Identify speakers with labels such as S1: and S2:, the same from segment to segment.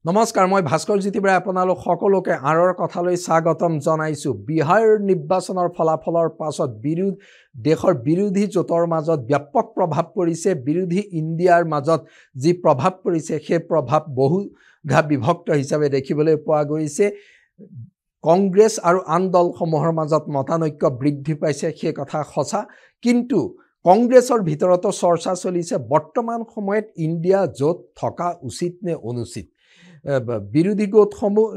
S1: নমস্কাৰ মই ভাস্কৰ জ্যোতিবাই আপোনালোক সকলোকে আৰৰ কথালৈ স্বাগতম জনাইছো। বিহাৰ নিৰ্বাচনৰ ফলাফলৰ পাছত দেশৰ বিৰোধী জোঁটৰ মাজত ব্যাপক প্ৰভাৱ পৰিছে। বিৰোধী ইণ্ডিয়াৰ মাজত যি প্ৰভাৱ পৰিছে সেই প্ৰভাৱ বহুঘা বিভক্ত হিচাপে দেখিবলৈ পোৱা গৈছে। কংগ্ৰেছ আৰু আন দলসমূহৰ মাজত মতানৈক্য বৃদ্ধি পাইছে, সেই কথা সঁচা, কিন্তু কংগ্ৰেছৰ ভিতৰতো চৰ্চা চলিছে বৰ্তমান সময়ত ইণ্ডিয়া জোঁট থকা উচিত নে অনুচিত। বিৰোধী গোটসমূহ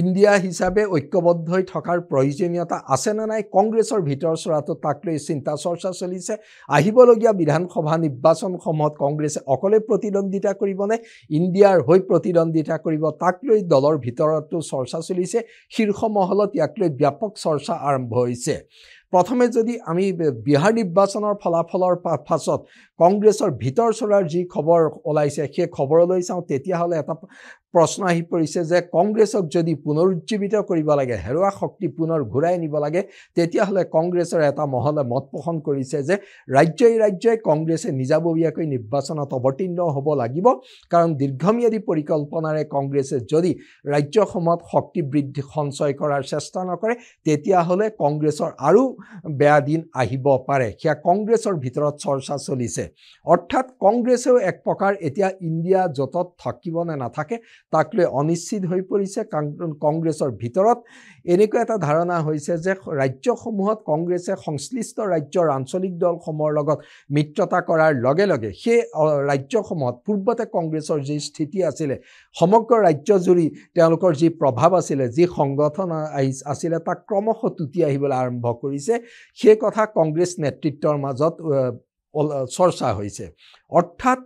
S1: ইণ্ডিয়া হিচাপে ঐক্যবদ্ধ হৈ থকাৰ প্ৰয়োজনীয়তা আছে নে নাই, কংগ্ৰেছৰ ভিতৰ চৰাটো তাক লৈ চিন্তা চৰ্চা চলিছে। আহিবলগীয়া বিধানসভা নিৰ্বাচনসমূহত কংগ্ৰেছে অকলে প্ৰতিদ্বন্দ্বিতা কৰিবনে, ইণ্ডিয়াৰ হৈ প্ৰতিদ্বন্দ্বিতা কৰিব, তাক লৈ দলৰ ভিতৰতো চৰ্চা চলিছে। শীৰ্ষ মহলত ইয়াক লৈ ব্যাপক চৰ্চা আৰম্ভ হৈছে। প্ৰথমে যদি আমি বিহাৰ নিৰ্বাচনৰ ফলাফলৰ পাছত কংগ্ৰেছৰ ভিতৰ চৰাৰ যি খবৰ ওলাইছে সেই খবৰলৈ চাওঁ, তেতিয়াহ'লে এটা প্ৰশ্ন আহি পৰিছে যে কংগ্ৰেছক যদি পুনৰুজ্জীৱিত কৰিব লাগে, হেৰুৱা শক্তি পুনৰ ঘূৰাই নিব লাগে, তেতিয়াহ'লে কংগ্ৰেছৰ এটা মহলে মত পোষণ কৰিছে যে ৰাজ্যই কংগ্ৰেছে নিজাববীয়াকৈ নিৰ্বাচনত অৱতীৰ্ণ হ'ব লাগিব। কাৰণ দীৰ্ঘম্যাদী পৰিকল্পনাৰে কংগ্ৰেছে যদি ৰাজ্যসমূহত শক্তি বৃদ্ধি সঞ্চয় কৰাৰ চেষ্টা নকৰে, তেতিয়াহ'লে কংগ্ৰেছৰ আৰু বেয়া দিন আহিব পাৰে। সেয়া কংগ্ৰেছৰ ভিতৰত চৰ্চা চলিছে। অৰ্থাৎ কংগ্ৰেছেও এক প্ৰকাৰ এতিয়া ইণ্ডিয়া জোঁটত থাকিব নে নাথাকে তাক লৈ অনিশ্চিত হৈ পৰিছে। কংগ্ৰেছৰ ভিতৰত এনেকুৱা এটা ধাৰণা হৈছে যে ৰাজ্যসমূহত কংগ্ৰেছে সংশ্লিষ্ট ৰাজ্যৰ আঞ্চলিক দলসমূহৰ লগত মিত্ৰতা কৰাৰ লগে লগে সেই ৰাজ্যসমূহত পূৰ্বতে কংগ্ৰেছৰ যি স্থিতি আছিলে, সমগ্ৰ ৰাজ্যজুৰি তেওঁলোকৰ যি প্ৰভাৱ আছিলে, যি সংগঠন আছিলে, তাক ক্ৰমশঃ টুটি আহিবলৈ আৰম্ভ কৰিছে। সেই কথা কংগ্ৰেছ নেতৃত্বৰ মাজত চৰ্চা হৈছে। অৰ্থাৎ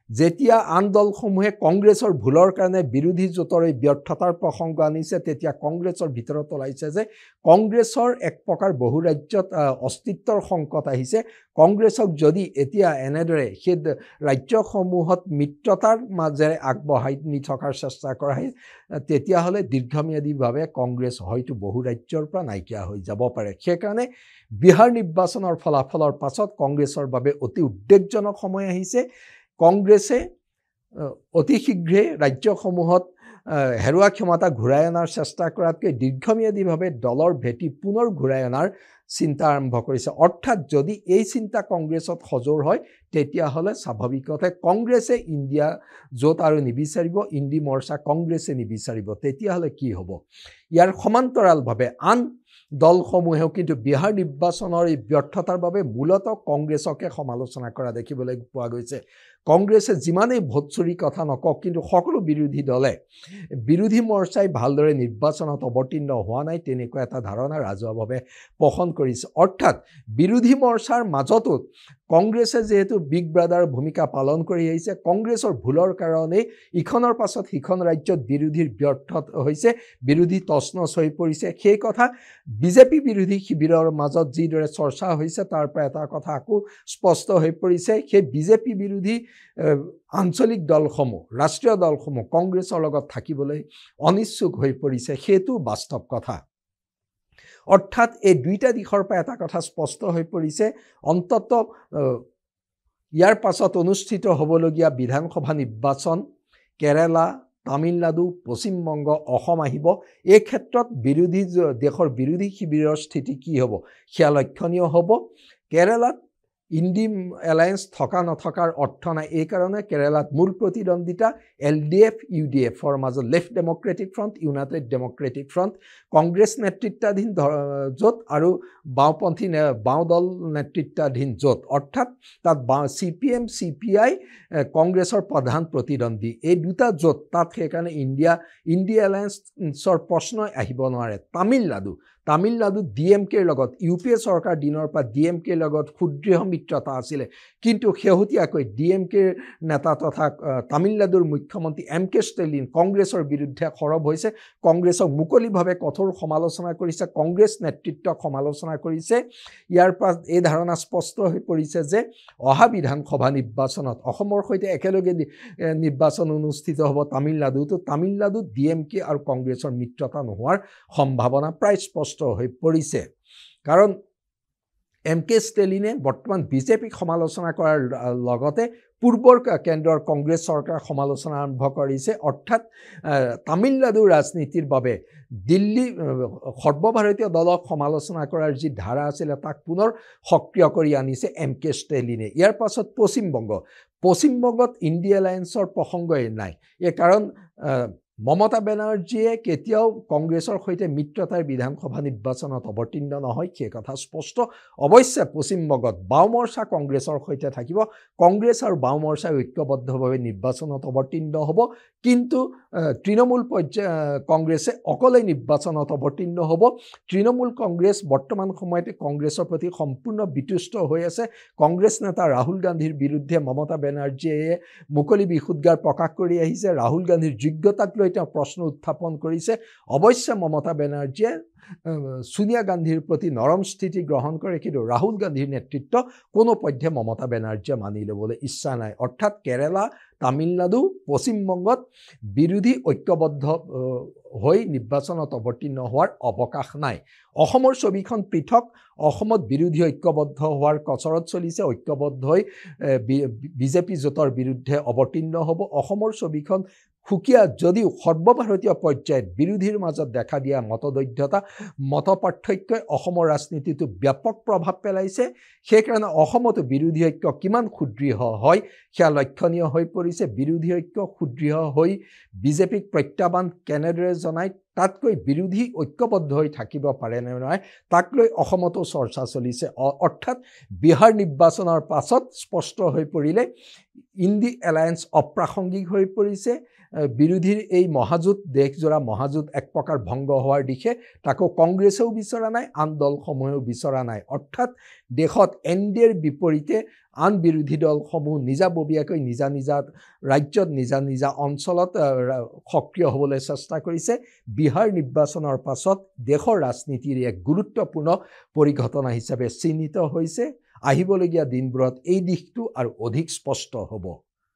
S1: যেতিয়া আন দলসমূহে কংগ্ৰেছৰ ভুলৰ কাৰণে বিৰোধী জোঁটৰ এই ব্যৰ্থতাৰ প্ৰসংগ আনিছে, তেতিয়া কংগ্ৰেছৰ ভিতৰত ওলাইছে যে কংগ্ৰেছৰ এক প্ৰকাৰ বহু ৰাজ্যত অস্তিত্বৰ সংকট আহিছে। কংগ্ৰেছক যদি এতিয়া এনেদৰে সেই ৰাজ্যসমূহত মিত্ৰতাৰ মাজেৰে আগবঢ়াই নি থকাৰ চেষ্টা কৰা হয়, তেতিয়াহ'লে দীৰ্ঘম্যাদীভাৱে কংগ্ৰেছ হয়তো বহু ৰাজ্যৰ পৰা নাইকিয়া হৈ যাব পাৰে। সেইকাৰণে বিহাৰ নিৰ্বাচনৰ ফলাফলৰ পাছত কংগ্ৰেছৰ বাবে অতি উদ্বেগজনক সময় আহিছে। কংগ্ৰেছে অতি শীঘ্ৰে ৰাজ্যসমূহত হেৰুৱা ক্ষমতা ঘূৰাই অনাৰ চেষ্টা কৰাতকৈ দীৰ্ঘম্যাদীভাৱে দলৰ ভেটি পুনৰ ঘূৰাই অনাৰ চিন্তা আৰম্ভ কৰিছে। অৰ্থাৎ যদি এই চিন্তা কংগ্ৰেছত সজোৰ হয়, তেতিয়াহ'লে স্বাভাৱিকতে কংগ্ৰেছে ইণ্ডিয়া জোঁট আৰু নিবিচাৰিব, ইণ্ডি মৰ্চা কংগ্ৰেছে নিবিচাৰিব। তেতিয়াহ'লে কি হ'ব? ইয়াৰ সমান্তৰালভাৱে আন দলসমূহেও কিন্তু বিহাৰ নিৰ্বাচনৰ এই ব্যৰ্থতাৰ বাবে মূলতঃ কংগ্ৰেছকে সমালোচনা কৰা দেখিবলৈ পোৱা গৈছে। কংগ্ৰেছে যিমানেই ভোট চুৰিৰ কথা নকওক, কিন্তু সকলো বিৰোধী দলে বিৰোধী মৰ্চাই ভালদৰে নিৰ্বাচনত অৱতীৰ্ণ হোৱা নাই, তেনেকুৱা এটা ধাৰণা ৰাজহুৱাভাৱে পোষণ কৰিছে। অৰ্থাৎ বিৰোধী মৰ্চাৰ মাজতো কংগ্ৰেছে যিহেতু বিগ ব্ৰাদাৰৰ ভূমিকা পালন কৰি আহিছে, কংগ্ৰেছৰ ভুলৰ কাৰণেই ইখনৰ পাছত সিখন ৰাজ্যত বিৰোধীৰ ব্যৰ্থ হৈছে, বিৰোধী তছনছ হৈ পৰিছে। সেই কথা বিজেপি বিৰোধী শিবিৰৰ মাজত যিদৰে চৰ্চা হৈছে, তাৰ পৰা এটা কথা আকৌ স্পষ্ট হৈ পৰিছে, সেই বিজেপি বিৰোধী আঞ্চলিক দলসমূহ, ৰাষ্ট্ৰীয় দলসমূহ কংগ্ৰেছৰ লগত থাকিবলৈ অনিচ্ছুক হৈ পৰিছে, সেইটো বাস্তৱ কথা। অৰ্থাৎ এই দুইটা দিশৰ পৰা এটা কথা স্পষ্ট হৈ পৰিছে, অন্ততঃ ইয়াৰ পাছত অনুষ্ঠিত হ'বলগীয়া বিধানসভা নিৰ্বাচন কেৰালা, তামিলনাডু, পশ্চিমবংগ, অসম আহিব। এই ক্ষেত্ৰত দেশৰ বিৰোধী শিবিৰৰ স্থিতি কি হ'ব সেয়া লক্ষণীয় হ'ব। কেৰালাত ইণ্ডি এলায়েন্স থকা নথকাৰ অৰ্থ নাই। এইকাৰণে কেৰালাত মূল প্ৰতিদ্বন্দ্বিতা LDF, UDFৰ মাজত, left democratic front, United democratic front, Congress নেতৃত্বাধীন জোঁট আৰু বাওঁপন্থী বাওঁ দল নেতৃত্বাধীন জোঁট। অৰ্থাৎ তাত CPM, CPI কংগ্ৰেছৰ প্ৰধান প্ৰতিদ্বন্দ্বী, এই দুটা জোঁট তাত। সেইকাৰণে ইণ্ডি এলায়েন্সৰ প্ৰশ্নই আহিব নোৱাৰে। তামিলনাডু DMKৰ লগত, UPA চৰকাৰ দিনৰ পৰা DMKৰ লগত সুদৃঢ় মিত্ৰতা আছিলে, কিন্তু শেহতীয়াকৈ DMKৰ নেতা তথা তামিলনাডুৰ মুখ্যমন্ত্ৰী MK ষ্টেলিন কংগ্ৰেছৰ বিৰুদ্ধে সৰব হৈছে, কংগ্ৰেছক মুকলিভাৱে কঠোৰ সমালোচনা কৰিছে, কংগ্ৰেছ নেতৃত্বক সমালোচনা কৰিছে। ইয়াৰ পৰা এই ধাৰণা স্পষ্ট হৈ পৰিছে যে অহা বিধানসভা নিৰ্বাচনত অসমৰ সৈতে একেলগে নিৰ্বাচন অনুষ্ঠিত হ'ব তামিলনাডুত DMK আৰু কংগ্ৰেছৰ মিত্ৰতা নোহোৱাৰ সম্ভাৱনা প্ৰায় স্পষ্ট হৈ পৰিছে। কাৰণ MK ষ্টেলিনে বৰ্তমান বিজেপিক সমালোচনা কৰাৰ লগতে পূৰ্বৰ কেন্দ্ৰৰ কংগ্ৰেছ চৰকাৰ সমালোচনা আৰম্ভ কৰিছে অৰ্থাৎ তামিলনাডুৰ ৰাজনীতিৰ বাবে দিল্লী সৰ্বভাৰতীয় দলক সমালোচনা কৰাৰ যি ধাৰা আছিল তাক পুনৰ সক্ৰিয় কৰি আনিছে MK ষ্টেলিনে ইয়াৰ পাছত পশ্চিমবংগত ইণ্ডিয়া এলায়েন্সৰ প্ৰসংগই নাই এই কাৰণ মমতা বেনাৰ্জীয়ে কেতিয়াও কংগ্ৰেছৰ সৈতে মিত্ৰতাৰ বিধানসভা নিৰ্বাচনত অৱতীৰ্ণ নহয় সেই কথা স্পষ্ট অৱশ্যে পশ্চিমবংগত বাওমৰ্চা কংগ্ৰেছৰ সৈতে থাকিব কংগ্ৰেছ আৰু বাওমৰ্চাই ঐক্যবদ্ধভাৱে নিৰ্বাচনত অৱতীৰ্ণ হ'ব কিন্তু তৃণমূল কংগ্ৰেছে অকলে নিৰ্বাচনত অৱতীৰ্ণ হ'ব তৃণমূল কংগ্ৰেছ বৰ্তমান সময়তে কংগ্ৰেছৰ প্ৰতি সম্পূৰ্ণ বিতুষ্ট হৈ আছে কংগ্ৰেছ নেতা ৰাহুল গান্ধীৰ বিৰুদ্ধে মমতা বেনাৰ্জীয়ে মুকলি বিশুদ্ধাৰ প্ৰকাশ কৰি আহিছে ৰাহুল গান্ধীৰ যোগ্যতাক লৈ তেওঁ প্ৰশ্ন উত্থাপন কৰিছে অৱশ্যে মমতা বেনাৰ্জীয়ে সোনিয়া গান্ধীৰ প্ৰতি নৰম স্থিতি গ্ৰহণ কৰে কিন্তু ৰাহুল গান্ধীৰ নেতৃত্ব কোনো পধ্যে মমতা বেনাৰ্জীয়ে মানি ল'বলৈ ইচ্ছা নাই অৰ্থাৎ কেৰালা তামিলনাডু পশ্চিমবংগত বিৰোধী ঐক্যবদ্ধ হৈ নিৰ্বাচনত অৱতীৰ্ণ হোৱাৰ অৱকাশ নাই অসমৰ ছবিখন পৃথক অসমত বিৰোধী ঐক্যবদ্ধ হোৱাৰ কচৰত চলিছে ঐক্যবদ্ধ হৈ বিজেপি জোঁটৰ বিৰুদ্ধে অৱতীৰ্ণ হ'ব অসমৰ ছবিখন সুকীয়া যদিও সৰ্বভাৰতীয় পৰ্যায়ত বিৰোধীৰ মাজত দেখা দিয়া মতদৈধ্যতা মতপাৰ্থক্যই অসমৰ ৰাজনীতিটো ব্যাপক প্ৰভাৱ পেলাইছে সেইকাৰণে অসমতো বিৰোধী ঐক্য কিমান সুদৃঢ় হয় সেয়া লক্ষণীয় হৈ পৰিছে বিৰোধী ঐক্য সুদৃঢ় হৈ বিজেপিক প্ৰত্যাহ্বান কেনেদৰে জনায় তাতকৈ বিৰোধী ঐক্যবদ্ধ হৈ থাকিব পাৰে নে নহয় তাক লৈ অসমতো চৰ্চা চলিছে অৰ্থাৎ বিহাৰ নিৰ্বাচনৰ পাছত স্পষ্ট হৈ পৰিলে ইণ্ডি এলায়েন্স অপ্ৰাসংগিক হৈ পৰিছে বিৰোধীৰ এই মহাজোঁট দেশজোৰা মহাজোঁট এক প্ৰকাৰ ভংগ হোৱাৰ দিশে তাকো কংগ্ৰেছেও বিচৰা নাই আন দলসমূহেও বিচৰা নাই অৰ্থাৎ দেশত NDAৰ বিপৰীতে আন বিৰোধী দলসমূহ নিজাববীয়াকৈ নিজা ৰাজ্যত নিজা অঞ্চলত সক্ৰিয় হ'বলৈ চেষ্টা কৰিছে বিহাৰ নিৰ্বাচনৰ পাছত দেশৰ ৰাজনীতিৰ এক গুৰুত্বপূৰ্ণ পৰিঘটনা হিচাপে চিহ্নিত হৈছে আহিবলগীয়া দিনবোৰত এই দিশটো আৰু অধিক স্পষ্ট হ'ব